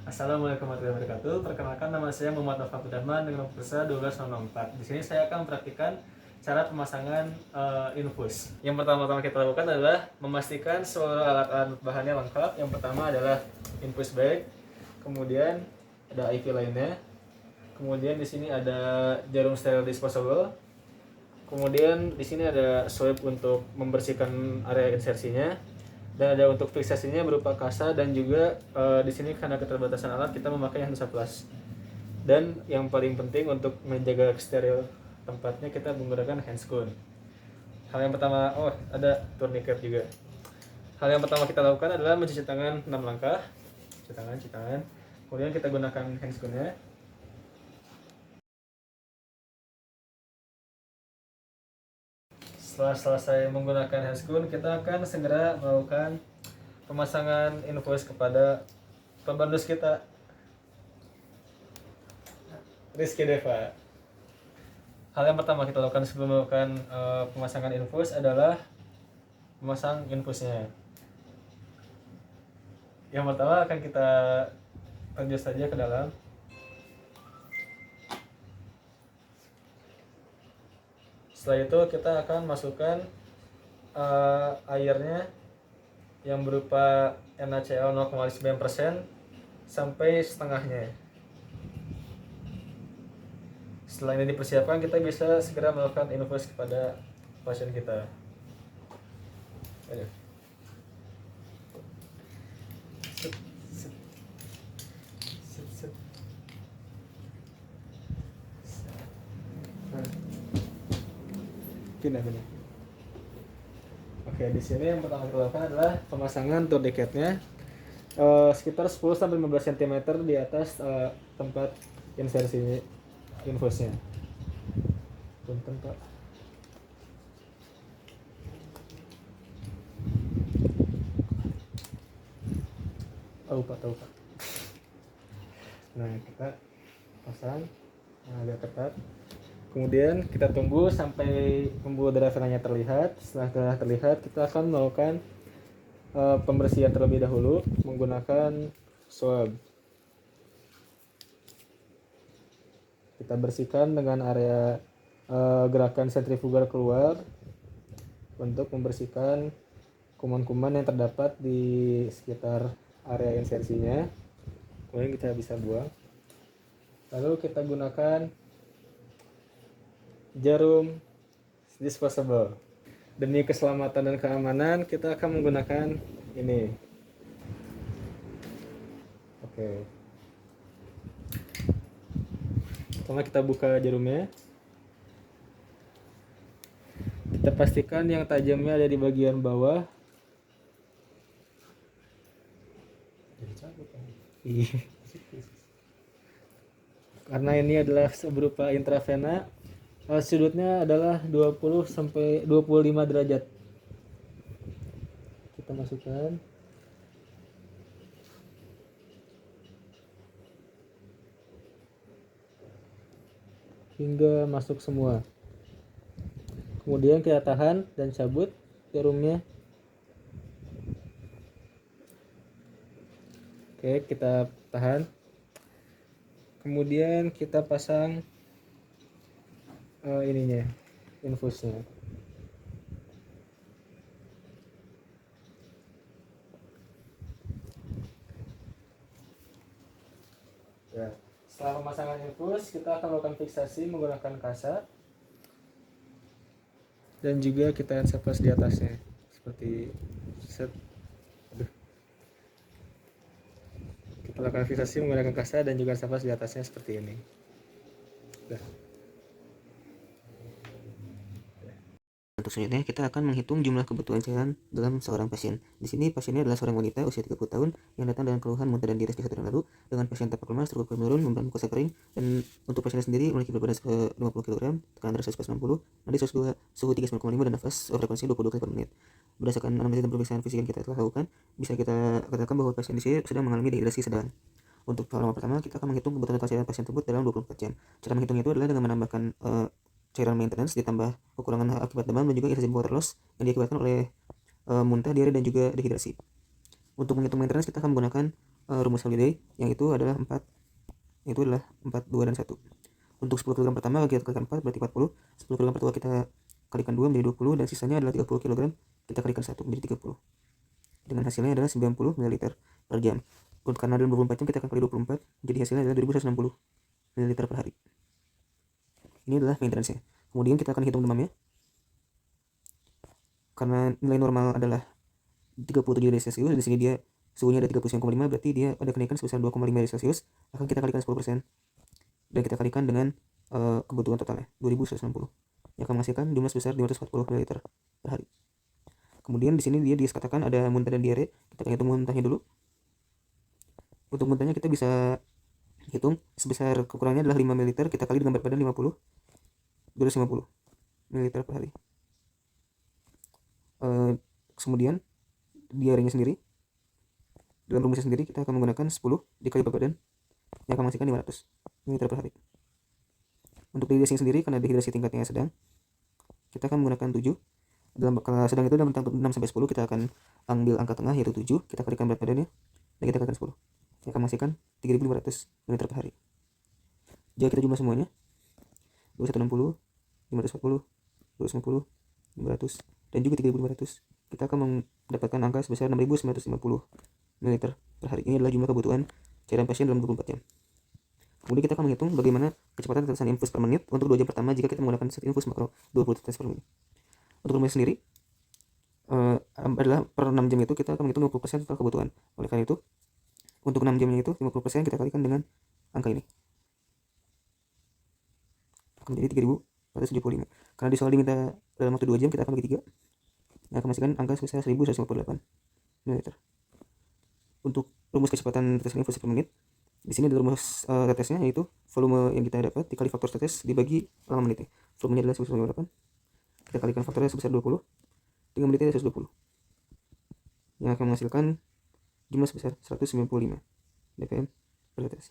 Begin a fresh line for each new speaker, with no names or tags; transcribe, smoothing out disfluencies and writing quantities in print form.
Assalamualaikum warahmatullahi wabarakatuh. Perkenalkan, nama saya Muhammad Nova Abdurrahman dengan nomor perusahaan 12004. Di sini saya akan mempraktikkan cara pemasangan infus. Yang pertama-tama kita lakukan adalah memastikan seluruh alat-alat bahannya lengkap. Yang pertama adalah infus bag, kemudian ada IV lainnya, kemudian di sini ada jarum steril disposable, kemudian di sini ada swab untuk membersihkan area insersinya, dan ada untuk fiksasinya berupa kasa, dan juga di sini karena keterbatasan alat kita memakai hand plus. Dan yang paling penting untuk menjaga steril tempatnya kita menggunakan handscoon. Hal yang pertama, ada tourniquet juga. Hal yang pertama kita lakukan adalah mencuci tangan 6 langkah. Cuci tangan. Kemudian kita gunakan handscoonnya. Setelah selesai menggunakan handscoon, kita akan segera melakukan pemasangan infus kepada pembandus kita, Rizky Deva. Hal yang pertama kita lakukan sebelum melakukan pemasangan infus adalah memasang infusnya. Yang pertama akan kita terjun saja ke dalam. Setelah itu kita akan masukkan airnya yang berupa NaCl 0,9% sampai setengahnya. Setelah ini dipersiapkan, kita bisa segera melakukan infus kepada pasien kita. Ayo. Pindah. Oke, di sini yang pertama kita lakukan adalah pemasangan tourniquetnya sekitar 10-15 cm di atas tempat insersi infusnya. Punten, Pak. Tahu Pak. Nah, kita pasang agak ketat. Kemudian kita tunggu sampai pembuluh darah venanya terlihat. Setelah terlihat, kita akan melakukan pembersihan terlebih dahulu menggunakan swab. Kita bersihkan dengan area gerakan sentrifugal keluar untuk membersihkan kuman-kuman yang terdapat di sekitar area insersinya. Kemudian kita bisa buang. Lalu kita gunakan jarum disposable. Demi keselamatan dan keamanan, kita akan menggunakan ini. Oke. Pertama kita buka jarumnya. Kita pastikan yang tajamnya ada di bagian bawah. Karena ini adalah berupa intravena, sudutnya adalah 20 sampai 25 derajat. Kita masukkan. Hingga masuk semua. Kemudian kita tahan dan cabut jarumnya. Oke, kita tahan. Kemudian kita pasang ininya, infusnya. Ya, setelah pemasangan infus, kita akan melakukan fiksasi menggunakan kasa, dan juga kita ensapas di atasnya seperti set. Kita lakukan fiksasi menggunakan kasa dan juga ensapas di atasnya seperti ini.
Untuk selanjutnya, kita akan menghitung jumlah kebutuhan cairan dalam seorang pasien. Di sini pasiennya adalah seorang wanita usia 30 tahun yang datang dengan keluhan muntah dan diare sejak 1 tahun lalu, dengan pasien tampak lemas, struktur menurun, membran mukosa kering, dan untuk pasiennya sendiri memiliki berat badan 50 kg, tekanan darah 160, nadi 102, suhu 39,5, dan nafas frekuensi 22 kali per menit. Berdasarkan anamnesis dan pemeriksaan fisik yang kita telah lakukan, bisa kita katakan bahwa pasien di sini sedang mengalami dehidrasi sedang. Untuk pertama, kita akan menghitung kebutuhan total cairan pasien tersebut dalam 24 jam. Cara menghitungnya itu adalah dengan menambahkan cairan maintenance ditambah kekurangan akibat demam dan juga irritable water loss yang diakibatkan oleh muntah, diare, dan juga dehidrasi. Untuk menghitung maintenance, kita akan menggunakan rumus Holiday, yang itu adalah 4, itu adalah 4, 2, dan 1. Untuk 10 kg pertama kita kalikan 4 berarti 40, 10 kg kedua kita kalikan 2 menjadi 20, dan sisanya adalah 30 kg kita kalikan 1 menjadi 30. Dengan hasilnya adalah 90 ml per jam. Untuk karena dalam 24 jam kita akan kali 24, jadi hasilnya adalah 2160 ml per hari. Ini adalah maintenance-nya. Kemudian kita akan hitung demamnya. Karena nilai normal adalah 37 derajat Celcius, di sini dia suhunya ada 39,5, berarti dia ada kenaikan sebesar 2,5 derajat Celcius. Akan kita kalikan 10% dan kita kalikan dengan kebutuhan totalnya 2160, yang akan menghasilkan jumlah sebesar 540 ml per hari. Kemudian di sini dia dikatakan ada muntah dan diare. Kita akan hitung muntahnya dulu. Untuk muntahnya kita bisa hitung sebesar kekurangannya adalah 5 ml, kita kali dengan berat badan 50, 250 ml per hari. Kemudian diarenya sendiri, dalam rumusnya sendiri kita akan menggunakan 10 dikali berat badan, yang akan menghasilkan 500 ml per hari. Untuk dehidrasinya sendiri, karena dehidrasi tingkatnya sedang, kita akan menggunakan 7. Dalam skala sedang itu dalam rentang 6 sampai 10, kita akan ambil angka tengah yaitu 7, kita kalikan berat badannya dan kita kalikan 10, yang akan menghasilkan 3500 ml per hari. Jika kita jumlah semuanya 2160, 540, 250, 500, dan juga 3500, kita akan mendapatkan angka sebesar 6950 ml per hari. Ini adalah jumlah kebutuhan cairan pasien dalam 24 jam. Kemudian kita akan menghitung bagaimana kecepatan tetesan infus per menit untuk 2 jam pertama jika kita menggunakan set infus makro 20 tetes per menit. Untuk rumusnya sendiri adalah per 6 jam itu kita akan menghitung 50% total kebutuhan. Oleh karena itu, untuk 6 jamnya itu 50% kita kalikan dengan angka ini, akan menjadi 3475. Karena di soal diminta dalam waktu 2 jam, kita akan bagi 3, yang akan menghasilkan angka sebesar 1158 ml. Untuk rumus kecepatan tetesan infus per menit, di sini ada rumus tetesnya, yaitu volume yang kita dapat dikali faktor tetes dibagi lama menitnya. Volumenya adalah 1158, kita kalikan faktornya sebesar 20, 3 menitnya 120, yang akan menghasilkan jumlah sebesar 195 dpm per tetes.